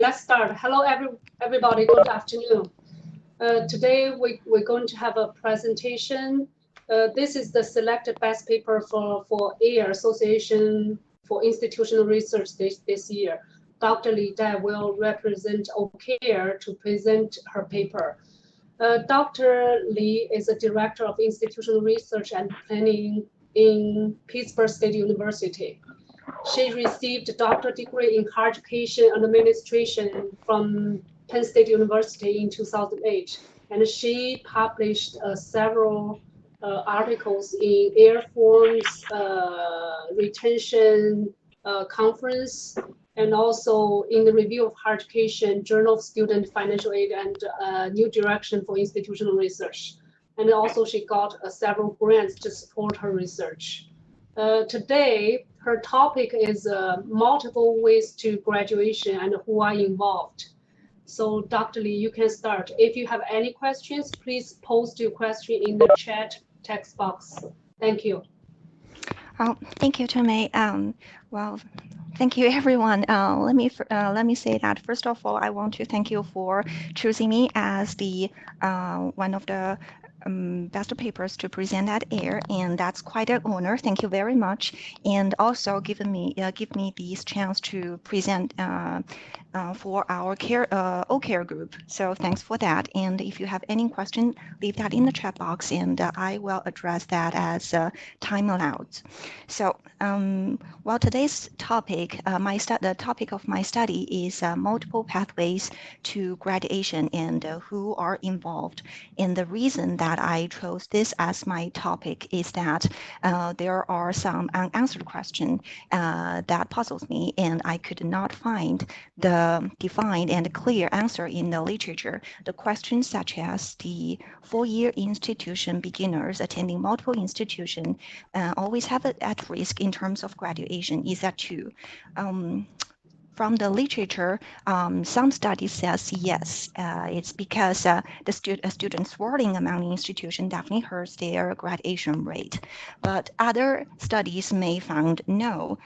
let's start. Hello, everybody. Good afternoon. Today, we're going to have a presentation. This is the selected best paper for OCAIR, Association for Institutional Research this year. Dr. Li Dai will represent OCAIR to present her paper. Dr. Li is a director of institutional research and planning in Pittsburg State University. She received a doctorate degree in higher education and administration from Penn State University in 2008, and she published several articles in Air Force Retention Conference, and also in the Review of Higher Education, Journal of Student Financial Aid, and New Direction for Institutional Research. And also she got several grants to support her research. Today, her topic is multiple ways to graduation and who are involved. So Dr. Li, you can start. If you have any questions, please post your question in the chat text box. Thank you. Thank you, Tomei. Well, thank you, everyone. Let me say that first of all, I want to thank you for choosing me as the one of the best papers to present at OCAIR, and that's quite an honor. Thank you very much, and also give me this chance to present for our OCAIR group. So thanks for that. And if you have any question, leave that in the chat box, and I will address that as time allows. So well, today's topic, the topic of my study is multiple pathways to graduation and who are involved. And the reason that I chose this as my topic is that there are some unanswered questions that puzzles me, and I could not find the defined and clear answer in the literature. The questions such as the four-year institution beginners attending multiple institutions always have it at risk in terms of graduation. Is that true? From the literature, some studies says yes. It's because the student swirling among the institution definitely hurts their graduation rate. But other studies may found no.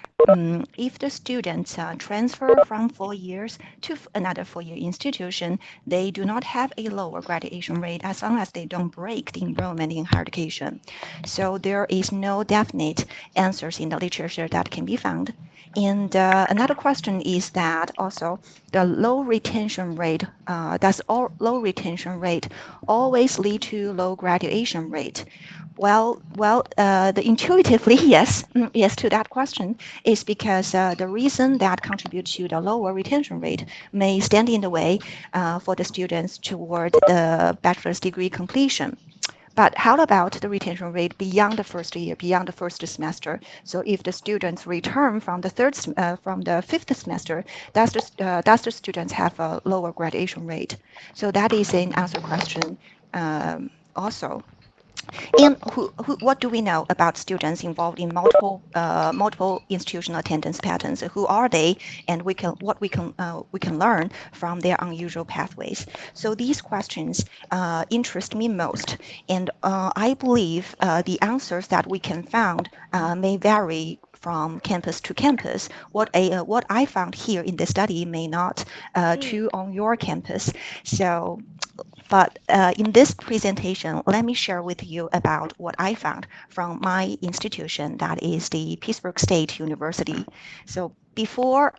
If the students transfer from 4 years to another four-year institution, they do not have a lower graduation rate as long as they don't break the enrollment in higher education. So there is no definite answers in the literature that can be found. And another question is that also the low retention rate, does low retention rate always lead to low graduation rate? Well, the intuitively yes to that question is because the reason that contributes to the lower retention rate may stand in the way for the students toward the bachelor's degree completion. But how about the retention rate beyond the first year, beyond the first semester? So if the students return from the fifth semester, does the students have a lower graduation rate? So that is an answer question also. And what do we know about students involved in multiple institutional attendance patterns? Who are they, and what we can learn from their unusual pathways? So these questions interest me most, and I believe the answers that we can find may vary from campus to campus. What I found here in the study may not true on your campus. So. But in this presentation, let me share with you about what I found from my institution, that is the Pittsburg State University. So before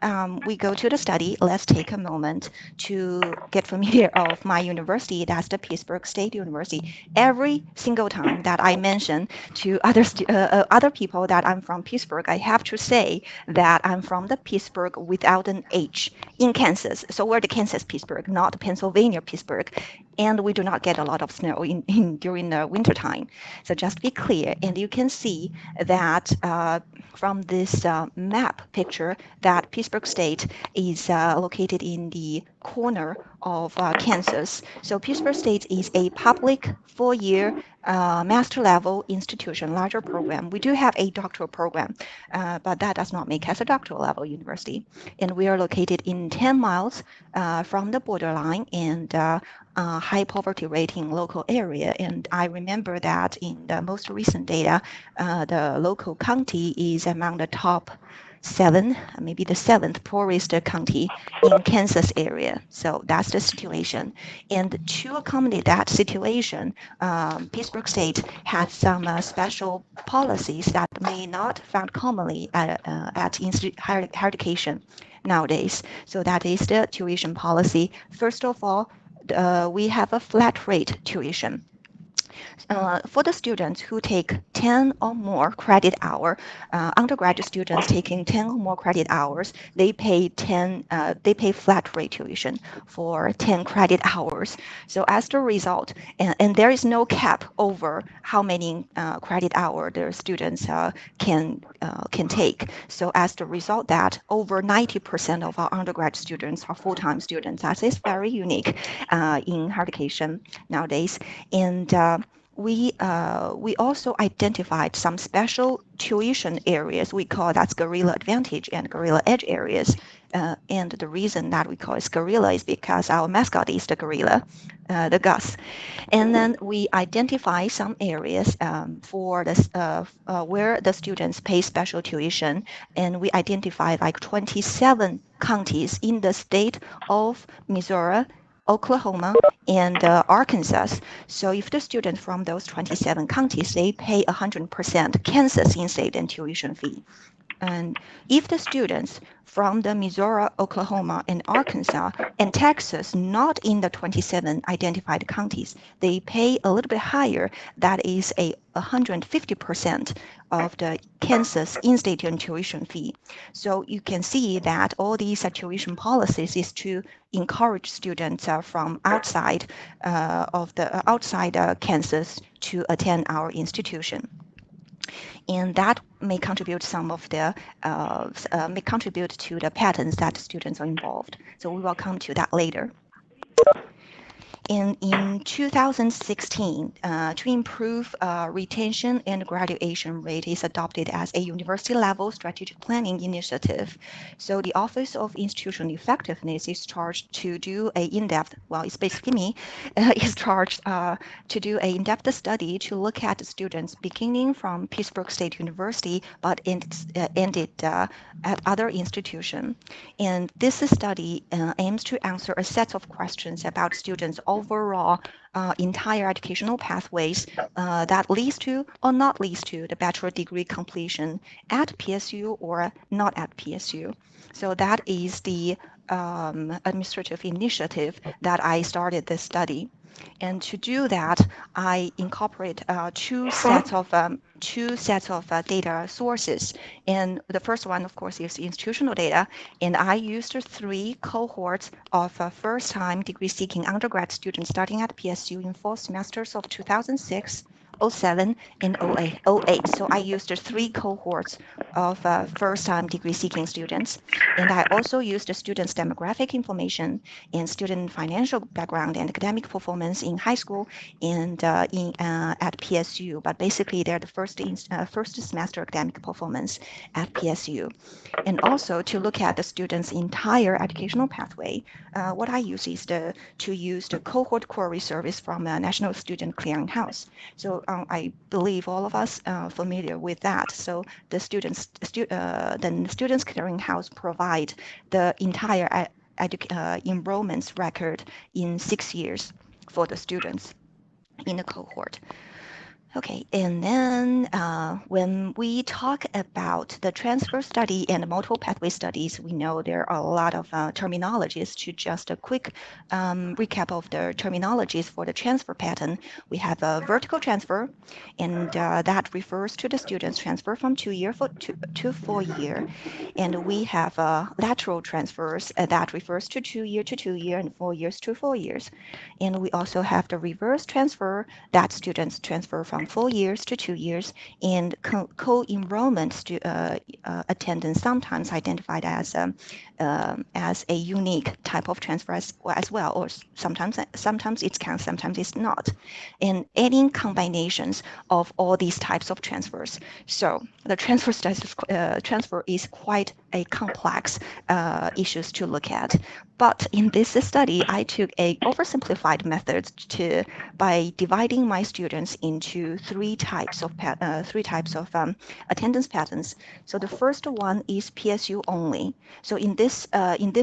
we go to the study, let's take a moment to get familiar of my university. That's the Pittsburg State University. Every single time that I mention to other people that I'm from Pittsburg, I have to say that I'm from the Pittsburg without an H in Kansas. So we're the Kansas Pittsburg, not Pennsylvania Pittsburg. And we do not get a lot of snow during the winter time. So just be clear, and you can see that from this map picture that Pittsburg State is located in the corner of Kansas. So Pittsburg State is a public four-year master level institution, larger program. We do have a doctoral program, but that does not make us a doctoral level university. And we are located in 10 miles from the borderline and high poverty rating local area. And I remember that in the most recent data, the local county is among the top maybe the seventh poorest county in Kansas area. So that's the situation. And to accommodate that situation, Pittsburg State had some special policies that may not found commonly at higher education nowadays. So that is the tuition policy. First of all, we have a flat rate tuition. For the students who take 10 or more credit hour, undergraduate students taking 10 or more credit hours, they pay flat rate tuition for 10 credit hours. So as the result, and there is no cap over how many credit hour the students can take. So as the result, that over 90% of our undergrad students are full-time students. That is very unique in higher education nowadays. And we also identified some special tuition areas. We call that Guerrilla Advantage and Guerrilla Edge areas. And the reason that we call it Guerrilla is because our mascot is the gorilla, the Gus. And then we identify some areas for this, where the students pay special tuition. And we identify like 27 counties in the state of Missouri, Oklahoma, and Arkansas. So if the students from those 27 counties, they pay 100% Kansas in-state and tuition fee. And if the students from the Missouri, Oklahoma, and Arkansas, and Texas, not in the 27 identified counties, they pay a little bit higher. That is a 150% of the Kansas in-state and tuition fee. So you can see that all these tuition policies is to encourage students from outside Kansas to attend our institution. And that may contribute may contribute to the patterns that students are involved. So we will come to that later. And in 2016, to improve retention and graduation rate is adopted as a university-level strategic planning initiative. So the Office of Institutional Effectiveness is charged to do a in-depth, well, it's basically me, is charged to do an in-depth study to look at the students beginning from Pittsburg State University, but ended at other institutions. And this study aims to answer a set of questions about students' overall entire educational pathways that leads to or not leads to the bachelor degree completion at PSU or not at PSU. So that is the administrative initiative that I started this study. And to do that, I incorporate two sets of data sources. And the first one, of course, is institutional data. And I used 3 cohorts of first-time degree-seeking undergrad students starting at PSU in fall semesters of 2006, 07, and 08. So I used 3 cohorts of first-time degree-seeking students. And I also used the students' demographic information and student financial background and academic performance in high school and at PSU. But basically, they're the first semester academic performance at PSU. And also to look at the students' entire educational pathway, what I use is to use the cohort query service from the National Student Clearinghouse. So I believe all of us are familiar with that. So the Students Clearinghouse provide the entire enrollments record in 6 years for the students in the cohort. Okay, and then when we talk about the transfer study and the multiple pathway studies, we know there are a lot of terminologies. To just a quick recap of the terminologies for the transfer pattern, we have a vertical transfer, and that refers to the students transfer from 2-year to 4-year. And we have lateral transfers that refers to 2-year to 2-year and 4 years to 4 years. And we also have the reverse transfer that students transfer from 4 years to 2 years, and co-enrollment attendance sometimes identified as a unique type of transfer as well, or sometimes it's counts, sometimes it's not, and any combinations of all these types of transfers. So the transfer is quite a complex issues to look at. But in this study, I took a oversimplified method by dividing my students into three types of attendance patterns. So the first one is PSU only. So in this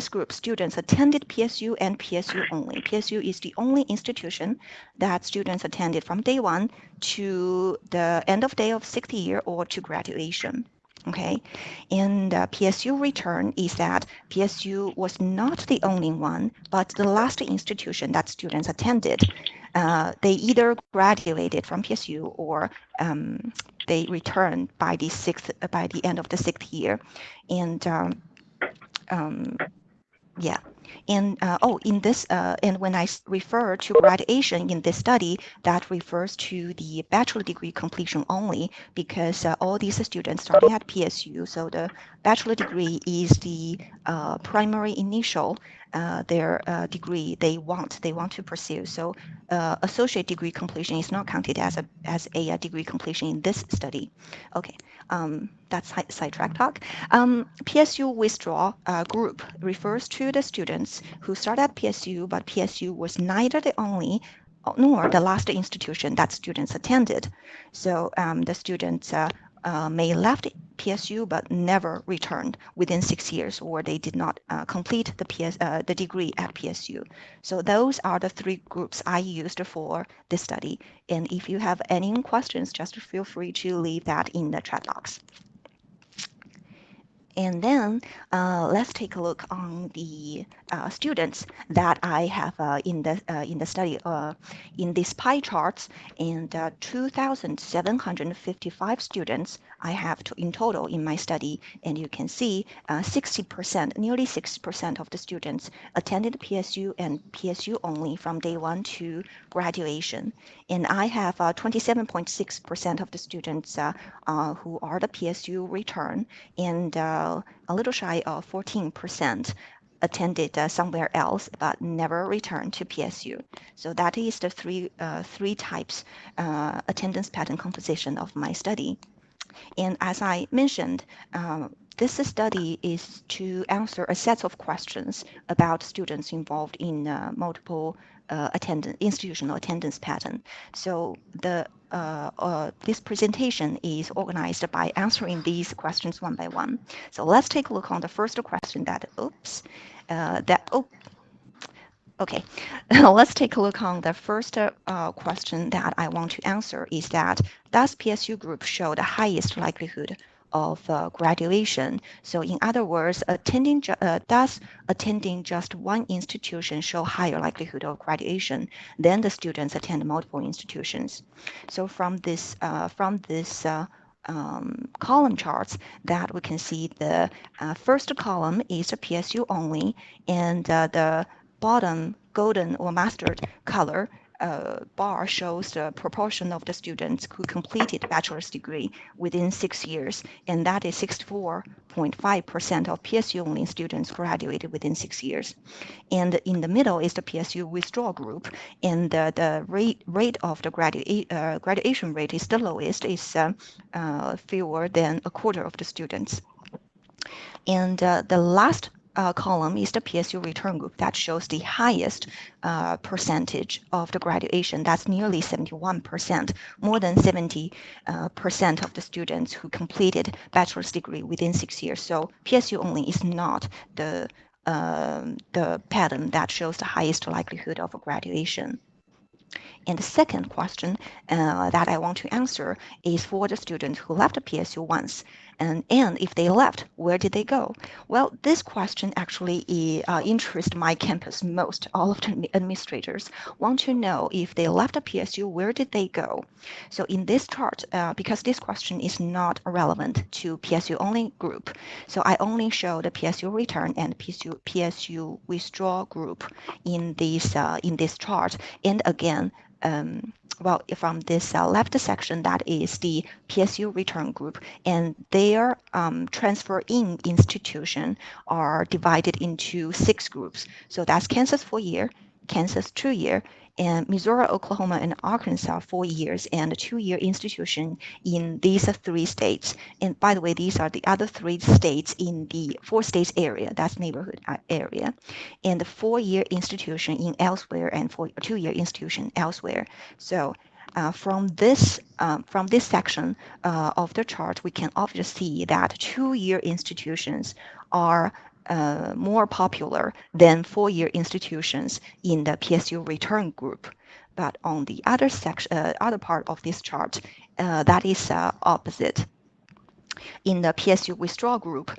group, students attended PSU and PSU only. PSU is the only institution that students attended from day one to the end of day of sixth year or to graduation. Okay, and PSU return is that PSU was not the only one, but the last institution that students attended. They either graduated from PSU or they returned by the end of the sixth year, and yeah. And in this, and when I refer to graduation in this study, that refers to the bachelor degree completion only, because all these students starting at PSU, so the bachelor degree is the primary initial their degree they want to pursue. So associate degree completion is not counted as a degree completion in this study. Okay, that's sidetrack talk. PSU withdraw group refers to the students who started at PSU, but PSU was neither the only nor the last institution that students attended. So the students may left PSU but never returned within 6 years, or they did not complete the degree at PSU. So those are the three groups I used for this study. And if you have any questions, just feel free to leave that in the chat box. And then let's take a look on the students that I have in the study in these pie charts. And 2,755 students I have in total in my study. And you can see 60%, nearly 60% of the students attended PSU and PSU only from day one to graduation. And I have 27.6% of the students who are the PSU return, and a little shy of 14% attended somewhere else but never returned to PSU. So that is the three types attendance pattern composition of my study. And as I mentioned, this study is to answer a set of questions about students involved in multiple institutional attendance pattern. So this presentation is organized by answering these questions one by one. So let's take a look on the first question okay, let's take a look on the first question that I want to answer is that, does PSU group show the highest likelihood of graduation? So in other words, does attending just one institution show higher likelihood of graduation than the students attend multiple institutions? So from this column charts that we can see the first column is the PSU only, and the bottom golden or mustard color bar shows the proportion of the students who completed bachelor's degree within 6 years, and that is 64.5% of PSU only students graduated within 6 years. And in the middle is the PSU withdrawal group, and the rate of the graduation rate is the lowest, is fewer than a quarter of the students. And the last column is the PSU return group that shows the highest percentage of the graduation. That's nearly 71%, more than 70% of the students who completed bachelor's degree within 6 years. So PSU only is not the pattern that shows the highest likelihood of graduation. And the second question that I want to answer is for the students who left PSU once. And if they left, where did they go? Well, this question actually interests my campus most. All of the administrators want to know, if they left PSU, where did they go? So in this chart, because this question is not relevant to PSU only group, so I only show the PSU return and PSU withdraw group in this chart. And again, well, from this left section, that is the PSU return group, and their transfer in institution are divided into 6 groups. So that's Kansas 4-year, Kansas 2-year, and Missouri, Oklahoma, and Arkansas 4 years and 2-year institution in these 3 states. And by the way, these are the other 3 states in the 4 states area, that's neighborhood area, and the 4-year institution in elsewhere and 2-year institution elsewhere. So from this section of the chart, we can obviously see that 2-year institutions are more popular than 4-year institutions in the PSU return group. But on the other section, other part of this chart, that is opposite. In the PSU withdrawal group,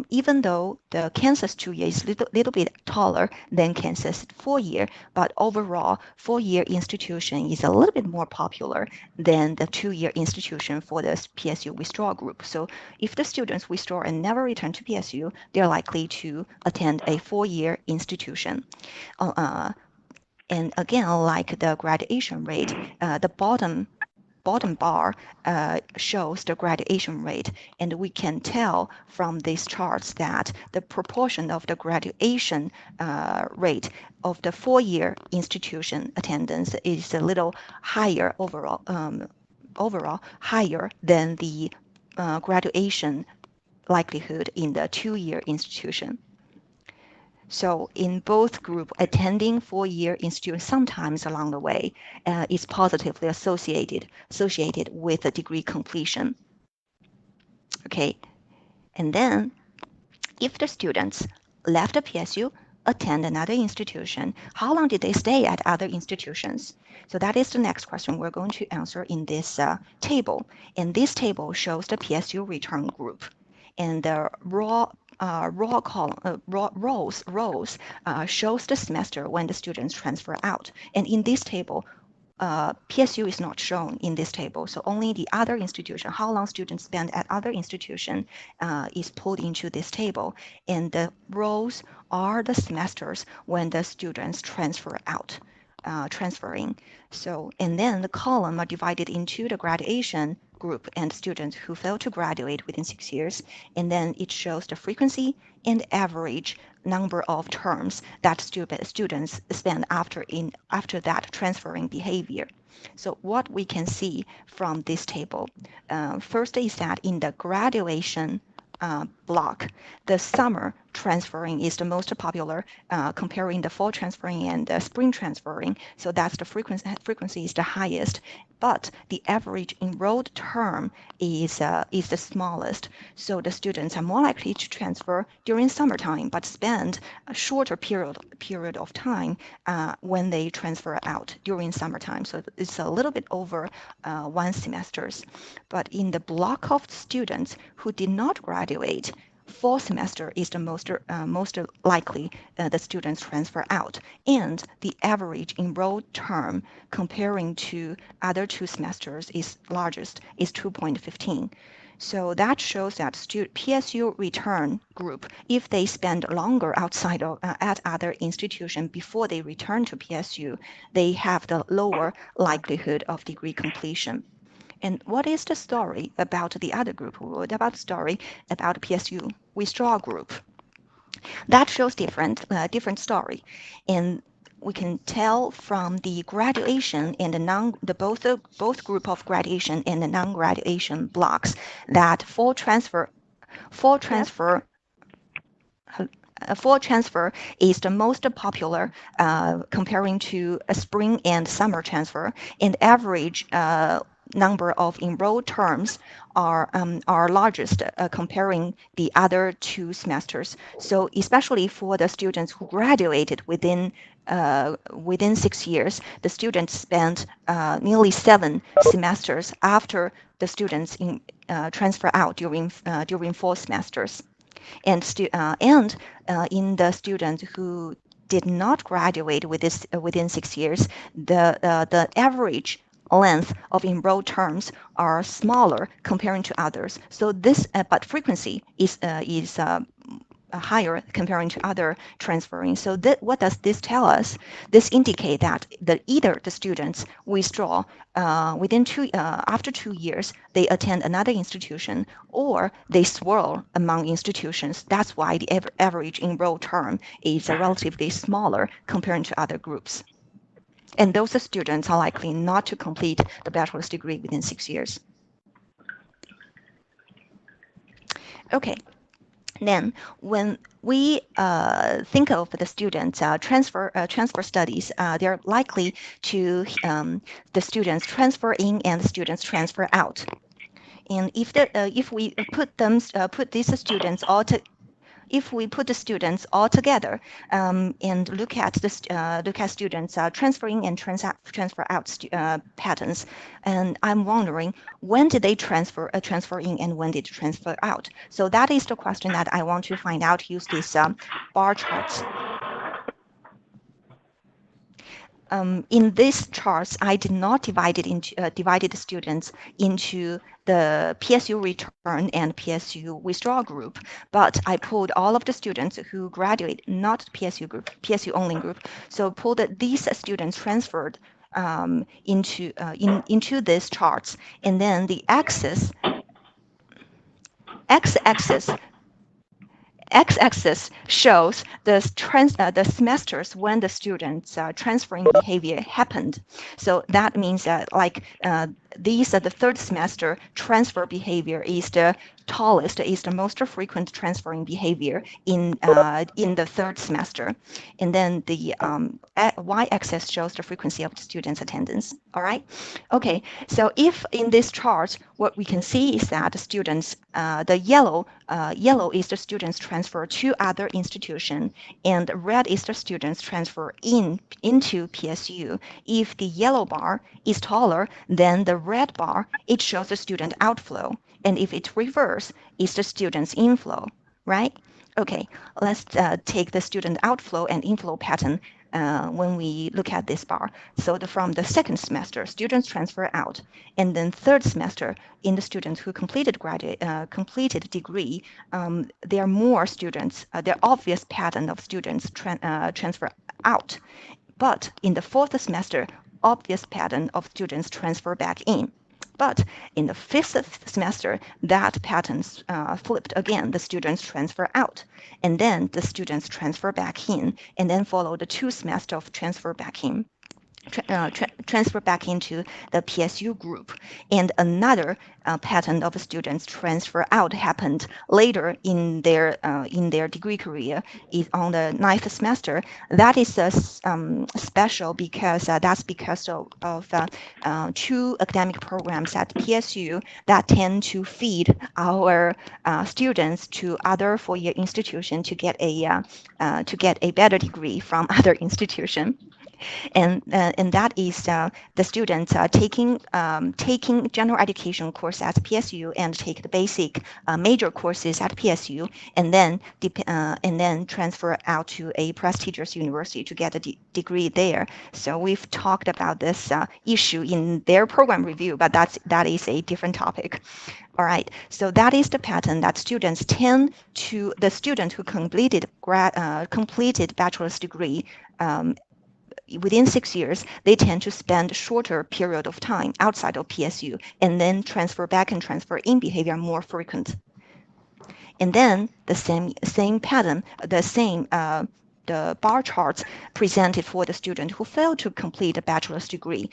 even though the Kansas 2-year is a little bit taller than Kansas 4-year, but overall 4-year institution is a little bit more popular than the 2-year institution for the PSU withdrawal group. So if the students withdraw and never return to PSU, they're likely to attend a 4-year institution. And again, like the graduation rate, the bottom bar shows the graduation rate, and we can tell from these charts that the proportion of the graduation rate of the 4-year institution attendance is a little higher overall, higher than the graduation likelihood in the 2-year institution. So in both groups, attending 4-year institution sometimes along the way is positively associated with a degree completion. Okay, and then if the students left the PSU, attend another institution, how long did they stay at other institutions? So that is the next question we're going to answer in this table. And this table shows the PSU return group. And the rows shows the semester when the students transfer out. And in this table, PSU is not shown in this table, so only the other institution, how long students spend at other institution, is pulled into this table. And the rows are the semesters when the students transfer out. Transferring. So, and then the column are divided into the graduation group and students who fail to graduate within 6 years. And then it shows the frequency and average number of terms that students spend after that transferring behavior. So what we can see from this table, first is that in the graduation block, the summer transferring is the most popular, comparing the fall transferring and the spring transferring. So that's the frequency is the highest, but the average enrolled term is the smallest. So the students are more likely to transfer during summertime, but spend a shorter period of time when they transfer out during summertime. So it's a little bit over 1 semesters. But in the block of students who did not graduate, fall semester is the most likely the students transfer out, and the average enrolled term comparing to other 2 semesters is largest, is 2.15. So that shows that PSU return group, if they spend longer outside of at other institution before they return to PSU, they have the lower likelihood of degree completion. And what is the story about the other group? What about the story about PSU withdrawal group? That shows different story, and we can tell from the graduation and both group of graduation and the non-graduation blocks that fall transfer is the most popular comparing to a spring and summer transfer, and average number of enrolled terms are largest comparing the other 2 semesters. So especially for the students who graduated within 6 years, the students spent nearly 7 semesters after the students transfer out during 4 semesters. And in the students who did not graduate within 6 years, the average length of enrolled terms are smaller comparing to others. So this, but frequency is higher comparing to other transferring. So what does this tell us? This indicates that either the students withdraw after 2 years, they attend another institution, or they swirl among institutions. That's why the average enrolled term is relatively smaller comparing to other groups. and those students are likely not to complete the bachelor's degree within 6 years. Okay. Then, when we think of the students transfer studies, they're likely to the students transfer in and the students transfer out. And if we put these students all if we put the students all together and look at students transferring and transfer out patterns, and I'm wondering, when did they transfer in and when did they transfer out? So that is the question that I want to find out. Use these bar charts. In these charts, I did not divided the students into the PSU return and PSU withdrawal group, but I pulled all of the students who graduate, not PSU group, PSU only group. So pulled these students transferred into these charts, and then the x-axis x-axis shows the semesters when the students' transferring behavior happened. So that means that these are the third semester transfer behavior is the tallest, is the most frequent transferring behavior in the third semester. And then the y-axis shows the frequency of the students' attendance. All right. Okay. So if in this chart, what we can see is that the students, the yellow is the students transfer to other institution, and red is the students transfer into PSU. If the yellow bar is taller than the red bar, it shows the student outflow. And if it reverse, it's the student's inflow, right? Okay, let's take the student outflow and inflow pattern when we look at this bar. So from the second semester, students transfer out, and then third semester, in the students who completed degree, there are more students. There are obvious pattern of students transfer out, but in the fourth semester, obvious pattern of students transfer back in. But in the fifth semester, that pattern flipped again. The students transfer out, and then the students transfer back in, and then follow the 2 semesters of transfer back in. Transfer back into the PSU group, and another pattern of students transfer out happened later in their degree career is on the 9th semester. That is special because that's because of 2 academic programs at PSU that tend to feed our students to other four-year institutions to get a better degree from other institutions. And that is the students taking general education course at PSU and take the basic major courses at PSU, and then transfer out to a prestigious university to get a degree there. So we've talked about this issue in their program review, but that is a different topic. All right, so that is the pattern that students tend to, the student who completed bachelor's degree within 6 years, they tend to spend shorter period of time outside of PSU, and then transfer back and transfer in behavior more frequent. And then the same pattern, the bar charts presented for the student who failed to complete a bachelor's degree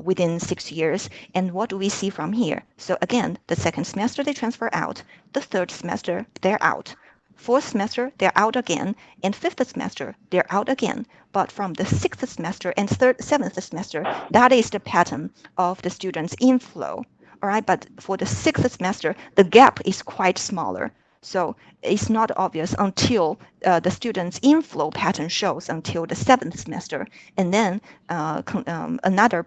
within 6 years. And what do we see from here? So again, the second semester they transfer out, the third semester they're out. Fourth semester, they're out again, and fifth semester, they're out again. But from the sixth semester and seventh semester, that is the pattern of the students' inflow. All right, but for the sixth semester, the gap is quite smaller. So it's not obvious until the student's inflow pattern shows until the 7th semester, and then another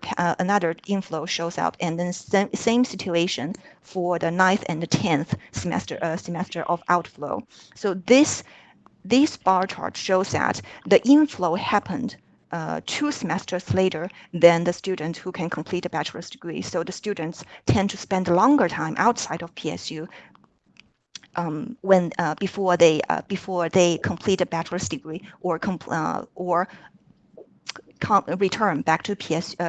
inflow shows up, and then same situation for the 9th and the 10th semester of outflow. So this bar chart shows that the inflow happened 2 semesters later than the student who can complete a bachelor's degree. So the students tend to spend longer time outside of PSU before they complete a bachelor's degree or return back to PSU.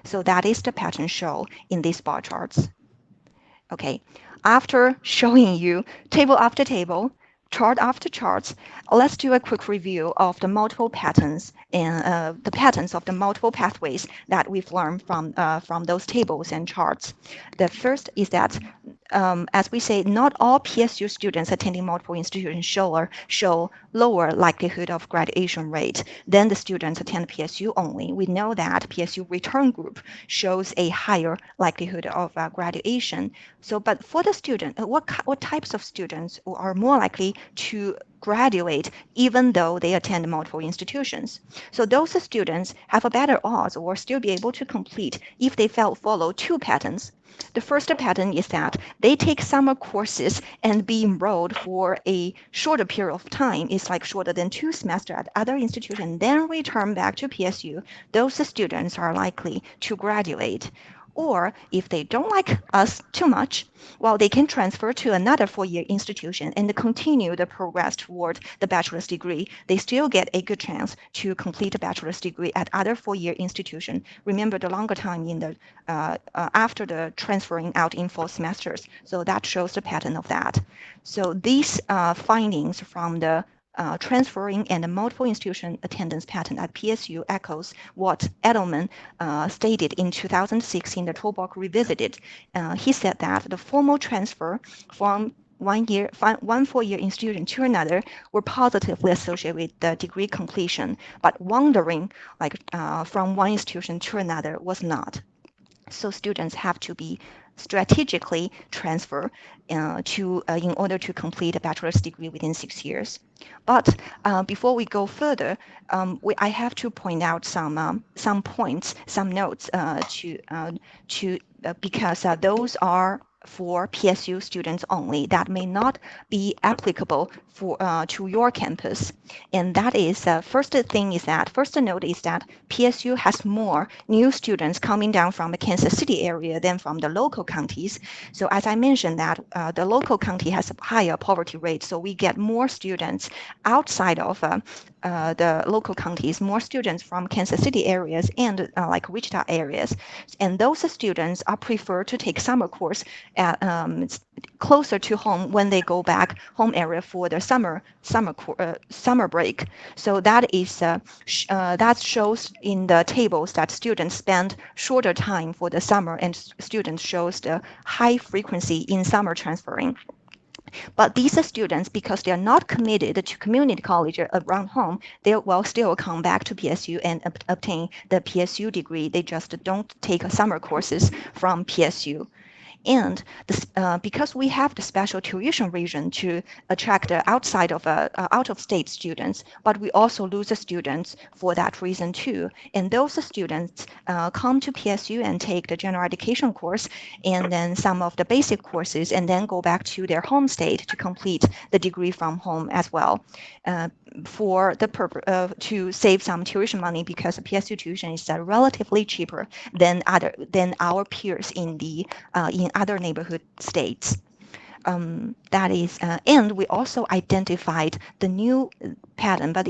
So that is the pattern shown in these bar charts. Okay, after showing you table after table, chart after charts, let's do a quick review of the multiple patterns and the patterns of the multiple pathways that we've learned from those tables and charts. The first is that, as we say, not all PSU students attending multiple institutions show lower likelihood of graduation rate than the students attend PSU only. We know that PSU return group shows a higher likelihood of graduation. So, but for the student, what types of students are more likely to graduate even though they attend multiple institutions? So those students have a better odds or still be able to complete if they follow two patterns. The first pattern is that they take summer courses and be enrolled for a shorter period of time. It's like shorter than 2 semesters at other institutions, then return back to PSU. Those students are likely to graduate. Or if they don't like us too much, well, they can transfer to another 4-year institution and continue the progress toward the bachelor's degree. They still get a good chance to complete a bachelor's degree at other 4-year institution. Remember the longer time in the after the transferring out in 4 semesters. So that shows the pattern of that. So these findings from the transferring and the multiple institution attendance pattern at PSU echoes what Edelman stated in 2006 in the Tolbach Revisited. He said that the formal transfer from one 4-year institution to another were positively associated with the degree completion, but wandering from one institution to another was not. So students have to be strategically transfer in order to complete a bachelor's degree within 6 years. But before we go further, I have to point out some points, some notes because those are for PSU students only that may not be applicable for to your campus. And that is first note is that PSU has more new students coming down from the Kansas City area than from the local counties. So as I mentioned that the local county has a higher poverty rate, so we get more students outside of the local counties, more students from Kansas City areas and like Wichita areas. And those students are preferred to take summer course at, closer to home when they go back home area for their summer break. So that is that shows in the tables that students spend shorter time for the summer, and students shows the high frequency in summer transferring. But these students, because they are not committed to community college around home, they will still come back to PSU and obtain the PSU degree. They just don't take summer courses from PSU. And because we have the special tuition region to attract out-of-state students, but we also lose the students for that reason too. And those students come to PSU and take the general education course and then some of the basic courses and then go back to their home state to complete the degree from home as well. For the purpose to save some tuition money, because PSU tuition is relatively cheaper than our peers in other neighborhood states. That is, and we also identified the new pattern, but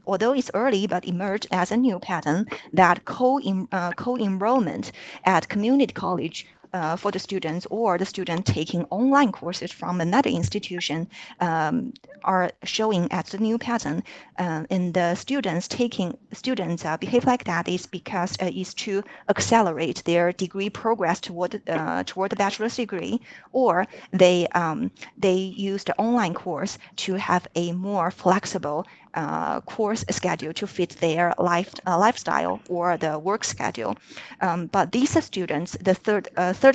although it's early, but emerged as a new pattern that co-enrollment at community college for the students or the student taking online courses from another institution are showing as a new pattern. And the students behave like that is because is to accelerate their degree progress toward the bachelor's degree, or they use the online course to have a more flexible course schedule to fit their lifestyle or the work schedule. But these students, the third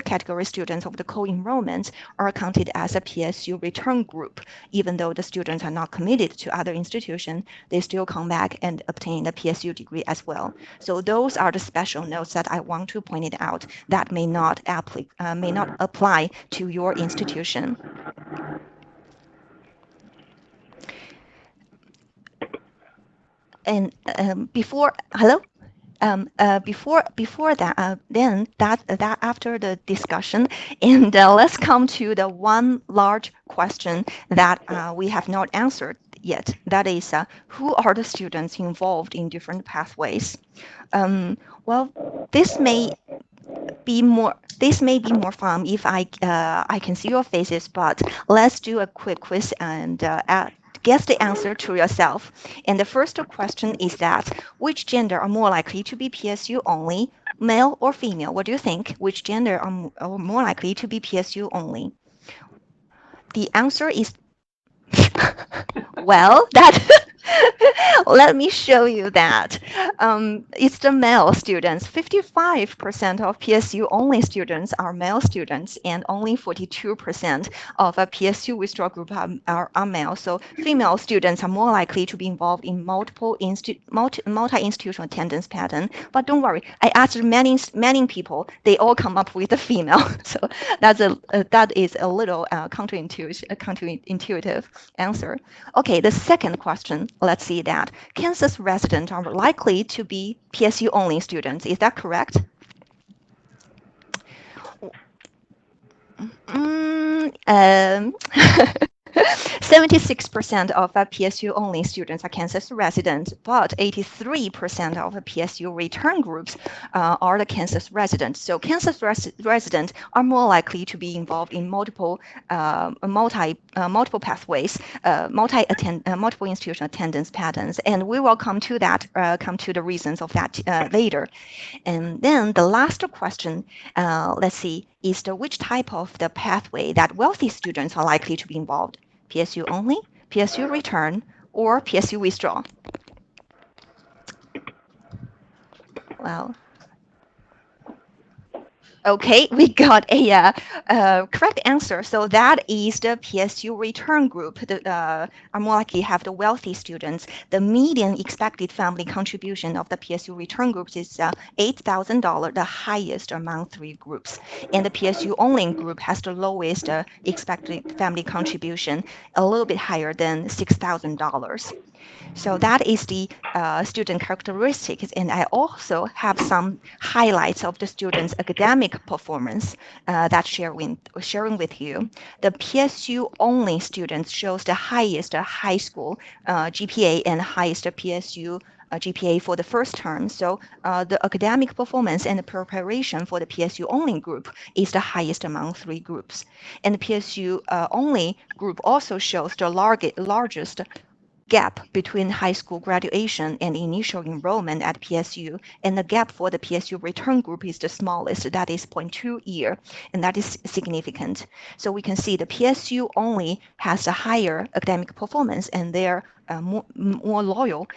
category students of the co-enrollment, are counted as a PSU return group. Even though the students are not committed to other institutions, they still come back and obtain the PSU degree as well. So those are the special notes that I want to point it out that may not apply to your institution. And before that, then that after the discussion, and let's come to the one large question that we have not answered yet. That is, who are the students involved in different pathways? Well, this may be more. This may be more fun if I can see your faces, but let's do a quick quiz and guess the answer to yourself. And the first question is that which gender are more likely to be PSU only, male or female? What do you think? Which gender are more likely to be PSU only? The answer is well, that let me show you that. It's the male students. 55% of PSU only students are male students, and only 42% of a PSU withdrawal group are male. So female students are more likely to be involved in multi-institutional attendance pattern. But don't worry, I asked many people, they all come up with a female. So that is a little counterintuitive answer. Okay, the second question, let's see that. Kansas residents are likely to be PSU only students. Is that correct? 76% of PSU only students are Kansas residents, but 83% of the PSU return groups are the Kansas residents. So Kansas residents are more likely to be involved in multiple pathways, multiple institutional attendance patterns, and we will come to that, come to the reasons of that later. And then the last question, let's see, is which type of the pathway that wealthy students are likely to be involved? PSU only, PSU return, or PSU withdraw? Well, okay, we got a correct answer. So that is the PSU return group. Are more likely to have the wealthy students. The median expected family contribution of the PSU return groups is $8,000, the highest among 3 groups. And the PSU only group has the lowest expected family contribution, a little bit higher than $6,000. So that is the student characteristics, and I also have some highlights of the students' academic performance that sharing with you. The PSU only students shows the highest high school GPA and highest PSU GPA for the first term. So the academic performance and the preparation for the PSU only group is the highest among 3 groups. And the PSU only group also shows the largest gap between high school graduation and initial enrollment at PSU, and the gap for the PSU return group is the smallest, that is 0.2 year, and that is significant. So we can see the PSU only has a higher academic performance, and they're more loyal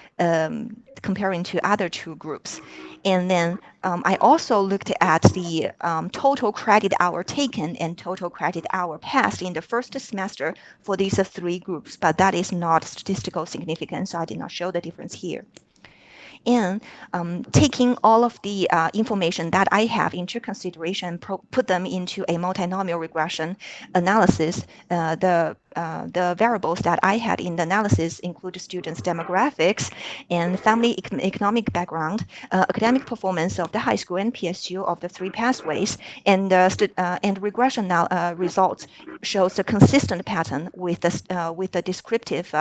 comparing to other 2 groups. And then I also looked at the total credit hour taken and total credit hour passed in the first semester for these 3 groups, but that is not statistical significance, so I did not show the difference here. And taking all of the information that I have into consideration, put them into a multinomial regression analysis. The variables that I had in the analysis include students' demographics and family economic background, academic performance of the high school and PSU of the 3 pathways, and regression results shows a consistent pattern with the descriptive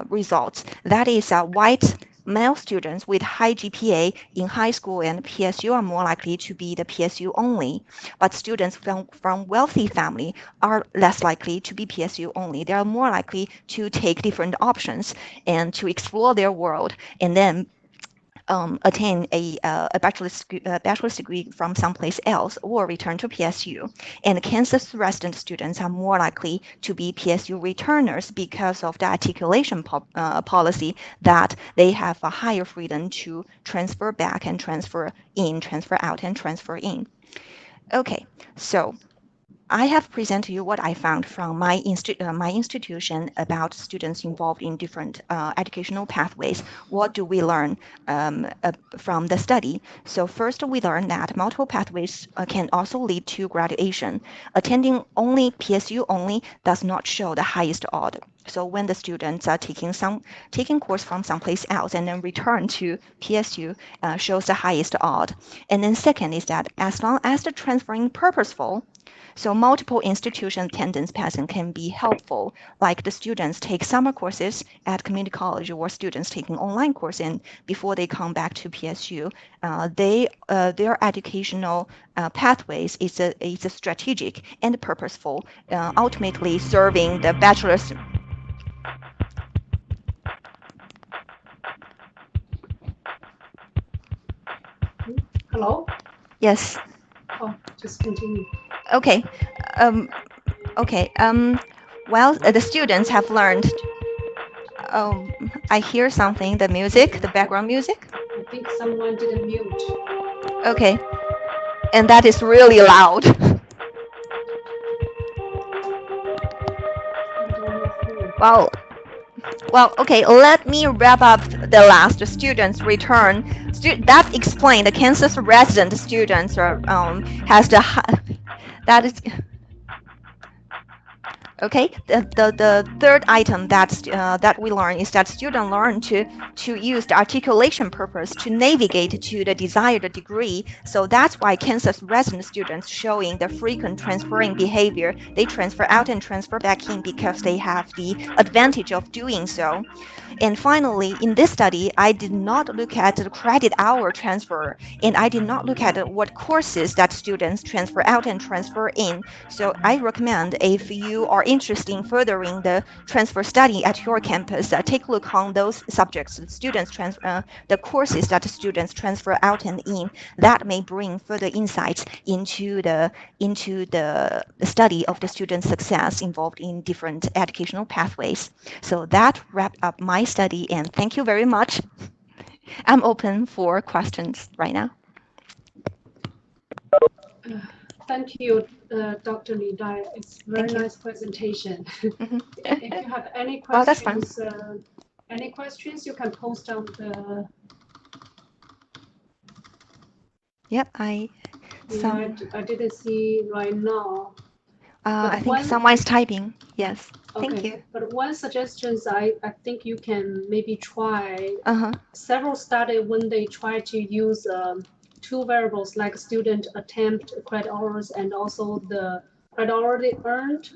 results. That is white male students with high GPA in high school and PSU are more likely to be the PSU only, but students from wealthy family are less likely to be PSU only. They are more likely to take different options and to explore their world and then attain a bachelor's degree from someplace else or return to PSU. And Kansas resident students are more likely to be PSU returners because of the articulation policy that they have a higher freedom to transfer back and transfer in, transfer out, and transfer in. Okay, so I have presented to you what I found from my institution about students involved in different educational pathways. What do we learn from the study? So first, we learned that multiple pathways can also lead to graduation. Attending only PSU only does not show the highest odd. So when the students are taking course from someplace else and then return to PSU shows the highest odd. And then second is that as long as the transferring purposeful, So multiple institution attendance pattern can be helpful, like the students take summer courses at community college or students taking online course, and before they come back to PSU, their educational pathways is a strategic and purposeful, ultimately serving the bachelor's. Hello? Yes. Oh, just continue. Okay. Okay. Well, the students have learned. I hear something. The music, the background music. I think someone didn't mute. Okay. And that is really loud. Well, okay, let me wrap up the last students return. That explain the Kansas resident students has the that is okay. The third item that we learn is that students learn to use the articulation purpose to navigate to the desired degree. So that's why Kansas resident students showing the frequent transferring behavior. They transfer out and transfer back in because they have the advantage of doing so. And finally, in this study, I did not look at the credit hour transfer, and I did not look at what courses that students transfer out and transfer in. So I recommend if you are interested in furthering the transfer study at your campus, take a look on those subjects, the courses that students transfer out and in. That may bring further insights into the study of the student success involved in different educational pathways. So that wrapped up my study, and thank you very much. I'm open for questions right now. Thank you, Dr. Li Dai. It's a very Thank you. nice presentation. Mm-hmm. If you have any Well, that's fun. questions, you can post on the. Yep, I didn't see right now. I think someone's typing. Yes. Thank Okay, you. but one suggestion is I think you can maybe try Uh-huh. several studies when they try to use two variables like student attempt credit hours and also the credit hour they earned.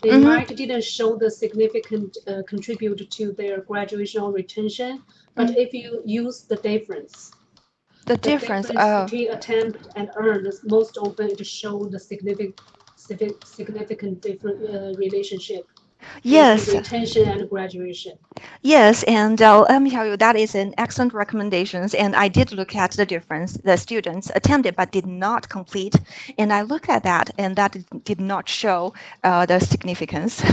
They Mhm. might didn't show the significant contribute to their graduation or retention, but if you use the difference difference. between attempt and earned, most often it show the significant different relationship Yes. retention and graduation. Yes, and let me tell you, that is an excellent recommendations. And I did look at the difference. The students attempted but did not complete, and I looked at that, and that did not show the significance.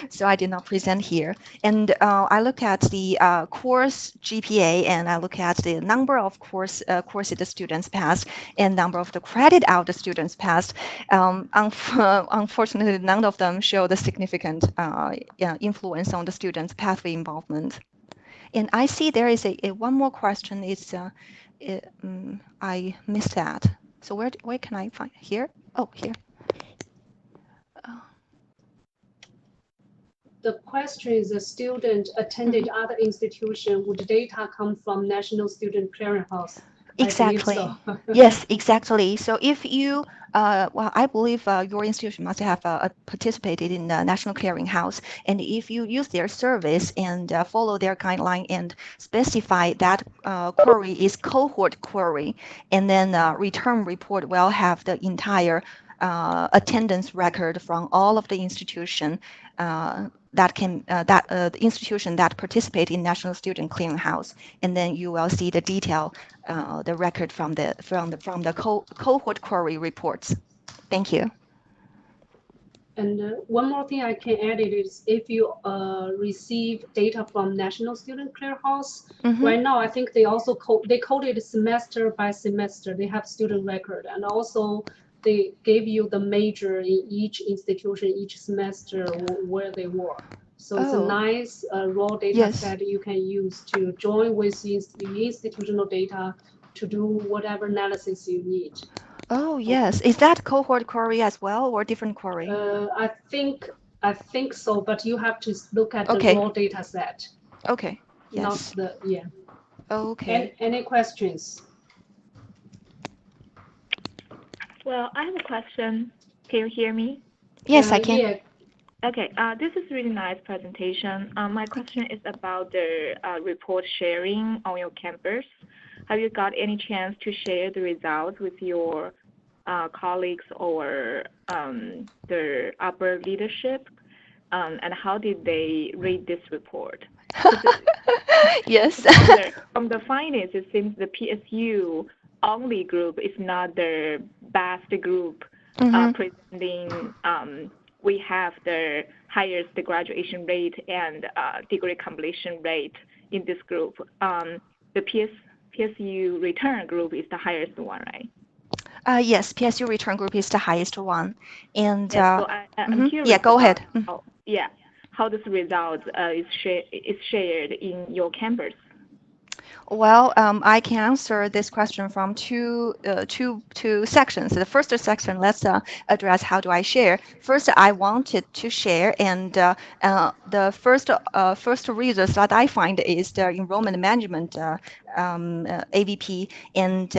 So I did not present here. And I look at the course GPA, and I look at the number of courses the students passed, and number of the credit out the students passed. Unfortunately, none of them show the significant influence on the students' pathway involvement. And I see there is one more question. I missed that. So where can I find here? Oh, here. The question is: a student attended other institution. Would data come from National Student Clearinghouse? Exactly. I believe so. Yes, exactly. So if you, well, I believe your institution must have participated in the National Clearinghouse, and if you use their service and follow their guideline and specify that query is cohort query, and then return report will have the entire attendance record from all of the institution the institution that participate in National Student Clearinghouse, and then you will see the detail, the record from the cohort query reports. Thank you. And one more thing I can add it is if you receive data from National Student Clearinghouse, right now I think they also they code it semester by semester. They have student record, and also they gave you the major in each institution each semester where they were. So it's a nice raw data set you can use to join with institutional data to do whatever analysis you need. Oh, yes. Is that cohort query as well or different query? I think so, but you have to look at the raw data set. Okay. Yes. Not the, yeah. Okay. Any questions? Well, I have a question. Can you hear me? Yes, I can. Yeah. Okay, this is really nice presentation. My question is about the report sharing on your campus. Have you got any chance to share the results with your colleagues or the upper leadership? And how did they read this report? Yes. From the findings, it seems the PSU only group is not the best group presenting. We have the highest graduation rate and degree completion rate in this group. The PSU return group is the highest one, right? Yes, PSU return group is the highest one. And Yeah, so I'm curious yeah, go about ahead. how this result is shared in your campus. Well, I can answer this question from two sections. The first section, let's address how do I share. First, I wanted to share, and the first results that I find is the enrollment management AVP, and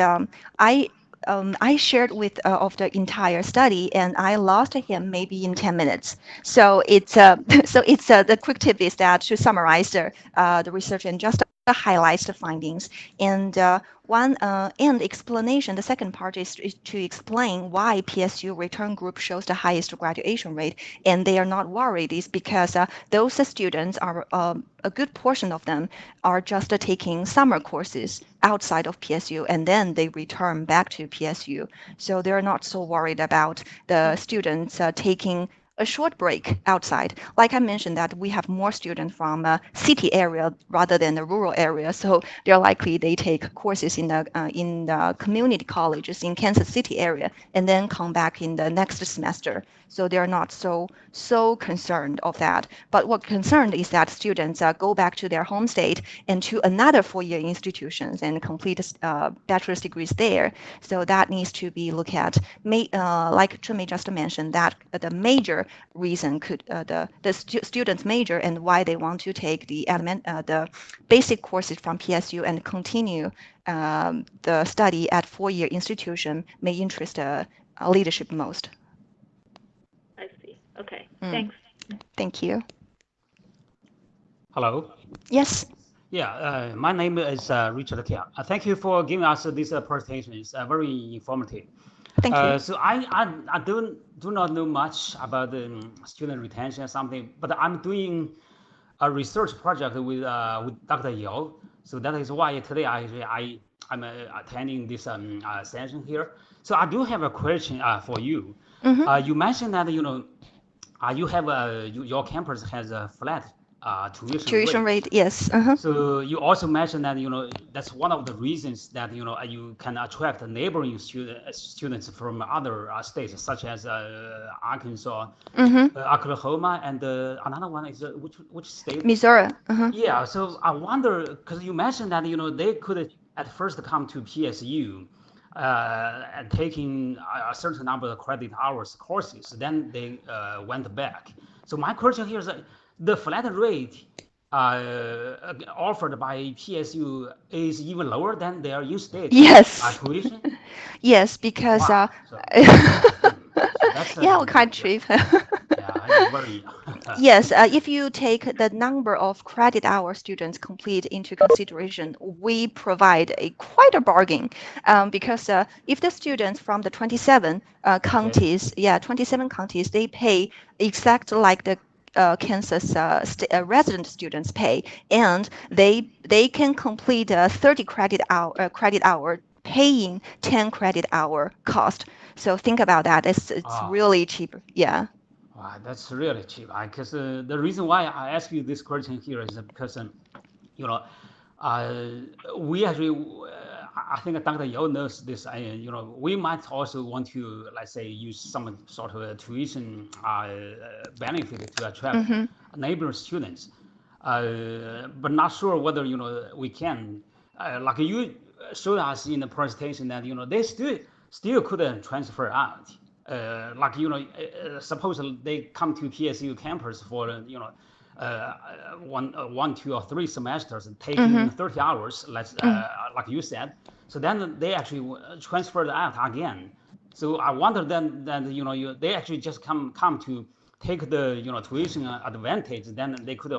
I shared with of the entire study, and I lost him maybe in 10 minutes. So it's the quick tip is that to summarize the research and just highlights the findings. And one and explanation, the second part is to explain why PSU return group shows the highest graduation rate, and they are not worried is because those students are a good portion of them are just taking summer courses outside of PSU, and then they return back to PSU. So they're not so worried about the students taking a short break outside. Like I mentioned that we have more students from a city area rather than the rural area, so they're likely they take courses in the community colleges in Kansas City area and then come back in the next semester. So they're not so concerned of that. But what concerned is that students go back to their home state and to another four-year institutions and complete bachelor's degrees there. So that needs to be looked at. Like Chunmei just mentioned, that the major reason could the students major and why they want to take the basic courses from PSU and continue the study at four-year institution may interest leadership most. I see. Okay. Thanks. Thank you. Hello. Yes. Yeah, my name is Richard Tian. Thank you for giving us this presentation. It's very informative. Thank you. So I do not know much about the student retention or something, but I'm doing a research project with Dr. Yao. So that is why today I'm attending this session here. So I do have a question for you. You mentioned that you have your campus has a flat tuition rate. Yes. So you also mentioned that that's one of the reasons that you can attract neighboring students from other states such as Arkansas, Oklahoma, and another one is which state? Missouri. Yeah. So I wonder because you mentioned that they could at first come to PSU. And taking a certain number of credit hours courses, then they went back. So my question here is the flat rate offered by PSU is even lower than their in-state tuition? Yes, because wow. So that's yeah, what kind of trip? Yeah, it's very. Yes, if you take the number of credit hour students complete into consideration, we provide quite a bargain because if the students from the 27 counties, 27 counties, they pay exactly like the Kansas resident students pay, and they can complete 30 credit hour paying 10 credit hour cost. So think about that. It's really cheap. Yeah. Wow, that's really cheap. Because the reason why I ask you this question here is because we actually, I think Dr. Yao knows this. We might also want to, let's say, use some sort of a tuition benefit to attract neighbor students, but not sure whether we can. Like you showed us in the presentation that they still couldn't transfer out. Like suppose they come to PSU campus for one, 2, or 3 semesters, taking 30 hours, like you said. So then they actually transferred out again. So I wonder then that they actually just come to take the tuition advantage. Then they could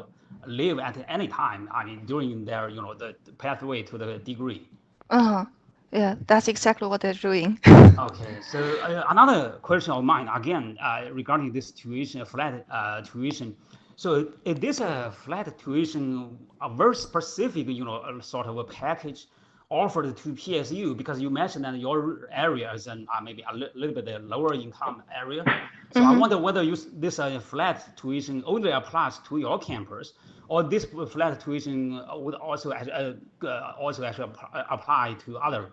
live at any time. I mean, during their the pathway to the degree. Uh-huh. Yeah, that's exactly what they're doing. Okay, so another question of mine again regarding this tuition, flat tuition. So is this a flat tuition, a very specific, sort of a package offered to PSU? Because you mentioned that your area is maybe a little bit a lower income area. So I wonder whether this flat tuition only applies to your campus, or this flat tuition would also actually apply to other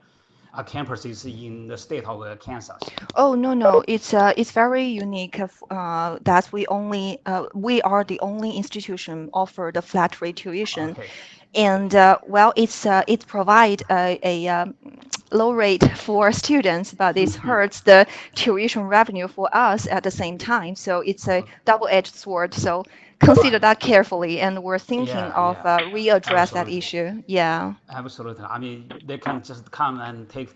campuses in the state of Kansas. Oh, no, no. It's very unique that we are the only institution offer the flat rate tuition. Okay. And well, it provide a low rate for students, but it hurts the tuition revenue for us at the same time. So it's a double-edged sword. So consider that carefully, and we're thinking of readdress that Absolutely. issue. Yeah. Absolutely. I mean, they can just come and take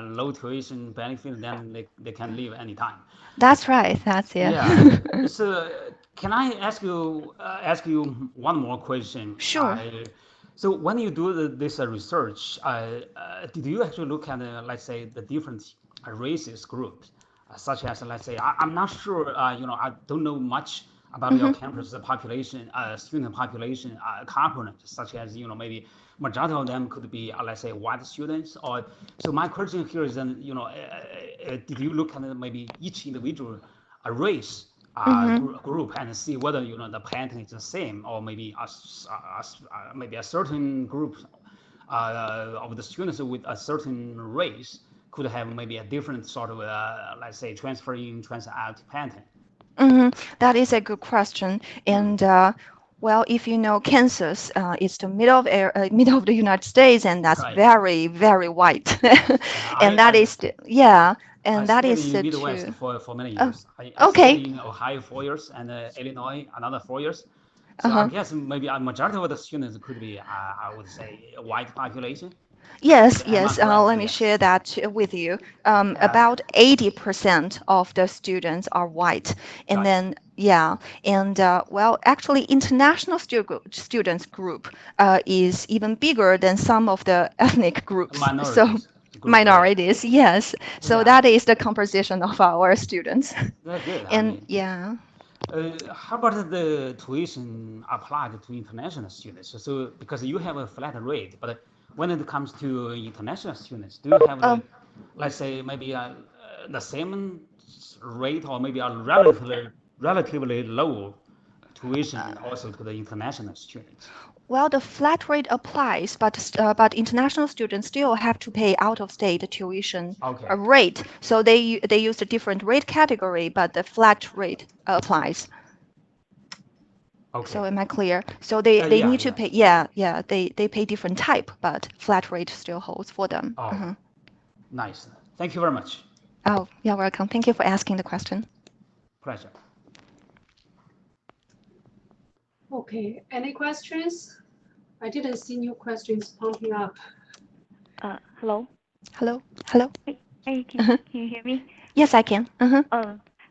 low tuition benefit, then they can leave anytime. That's right. That's it. Yeah. So can I ask you one more question? Sure. So when you do this research, did you actually look at let's say the different races groups, such as let's say I'm not sure, I don't know much about your campus population, student population component, such as maybe majority of them could be let's say white students, or so my question here is then did you look at maybe each individual race group and see whether the pattern is the same, or maybe maybe a certain group of the students with a certain race could have maybe a different sort of let's say transfer in transfer out pattern. That is a good question. And well, if you know Kansas, it's the middle of the United States, and that's Right. very, very white. And that is the, and that stayed is in the Midwest two. for many Oh, years. I okay. stayed in Ohio 4 years and Illinois another 4 years. So I guess maybe a majority of the students could be, I would say, a white population. Yes, Am I yes. correct? Let me Yes. share that with you. Yeah. About 80% of the students are white, and Gotcha. then and well, actually, international students group is even bigger than some of the ethnic groups. So Minorities group, right? minorities, yes. So Yeah. that is the composition of our students. That's good. I And mean, yeah. how about the tuition applied to international students? So because you have a flat rate, but when it comes to international students, do you have the, let's say maybe the same rate, or maybe a relatively low tuition also to the international students? Well, the flat rate applies, but international students still have to pay out-of-state tuition Okay. rate. So they use a different rate category, but the flat rate applies. Okay. So am I clear? So they Yeah, need to pay. Yeah. They pay different type, but flat rate still holds for them. Oh, nice. Thank you very much. Oh, you're welcome. Thank you for asking the question. Pleasure. Okay, any questions? I didn't see new questions pumping up. Hello. Hello. Hey, can you hear me? Yes, I can.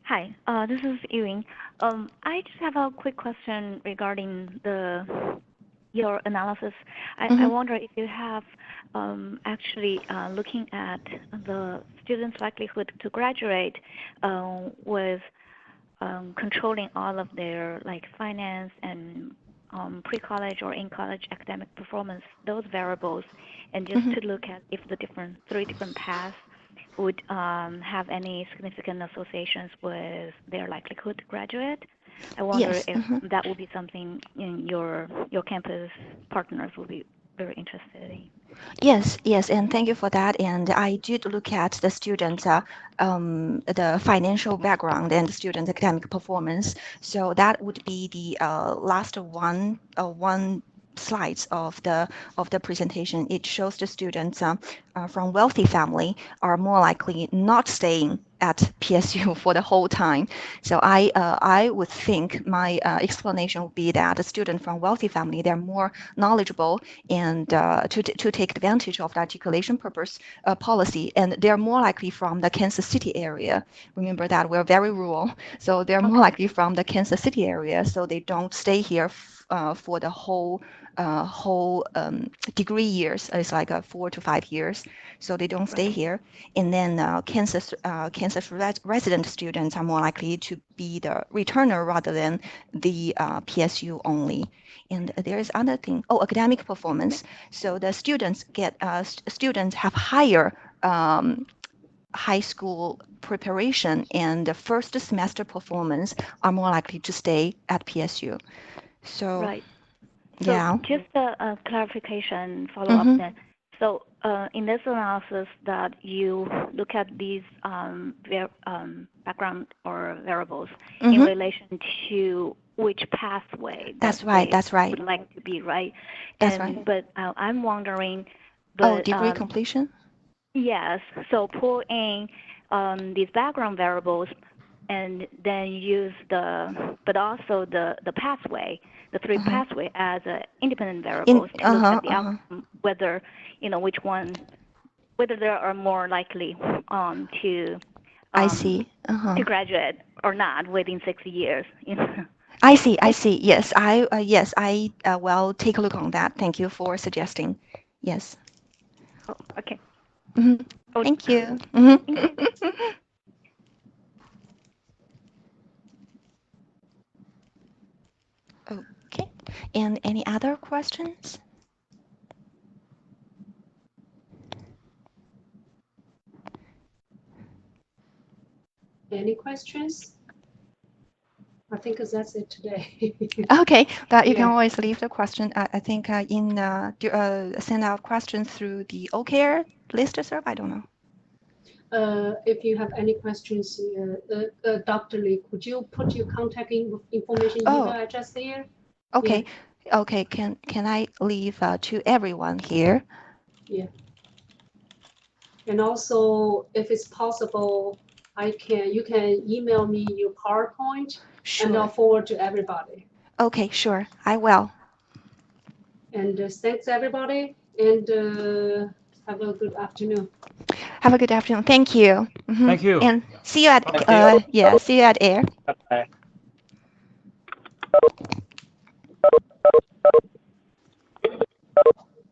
Hi. This is Ewing. I just have a quick question regarding your analysis. I wonder if you have actually looking at the students' likelihood to graduate with controlling all of their like finance and pre-college or in-college academic performance, those variables, and just to look at if the three different paths would have any significant associations with their likelihood to graduate. I wonder if that would be something in your campus partners will be very interested in. Yes, and thank you for that. And I did look at the students' the financial background and the student academic performance. So that would be the last one slides of the presentation. It shows the students from wealthy family are more likely not staying at PSU for the whole time. So I would think my explanation would be that a student from wealthy family, they're more knowledgeable and to take advantage of the articulation purpose policy, and they're more likely from the Kansas City area. Remember that we're very rural, so they're more likely from the Kansas City area, so they don't stay here for the whole degree years. It's like 4 to 5 years, so they don't stay here. And then Kansas resident students are more likely to be the returner rather than the PSU only. And there is other thing. Oh, academic performance. So the students students have higher high school preparation, and the first semester performance are more likely to stay at PSU. So right. yeah. So just a clarification follow-up then. So in this analysis that you look at these background or variables in relation to which pathway That's right. would like to be, right? That's right. But I'm wondering. Degree completion? Yes. So pull in these background variables and then use but also the pathway, the three pathway as independent variables, and look at the outcome, whether which one, whether they are more likely to I see. to graduate or not within 6 years. I see. Yes, I will take a look on that. Thank you for suggesting. Yes. Oh, okay. Thank you. Okay. And any other questions? Any questions? I think that's it today. Okay, but you can always leave the question. I think send out questions through the OCAIR listserv. I don't know. If you have any questions, Dr. Lee, could you put your contact information email address there? Okay. Yeah. Okay. Can I leave to everyone here? Yeah. And also, if it's possible, you can email me your PowerPoint, and I'll forward to everybody. Okay, sure, I will. And thanks everybody, and have a good afternoon. Have a good afternoon. Thank you. Thank you. And see you at see you at AIR. Bye.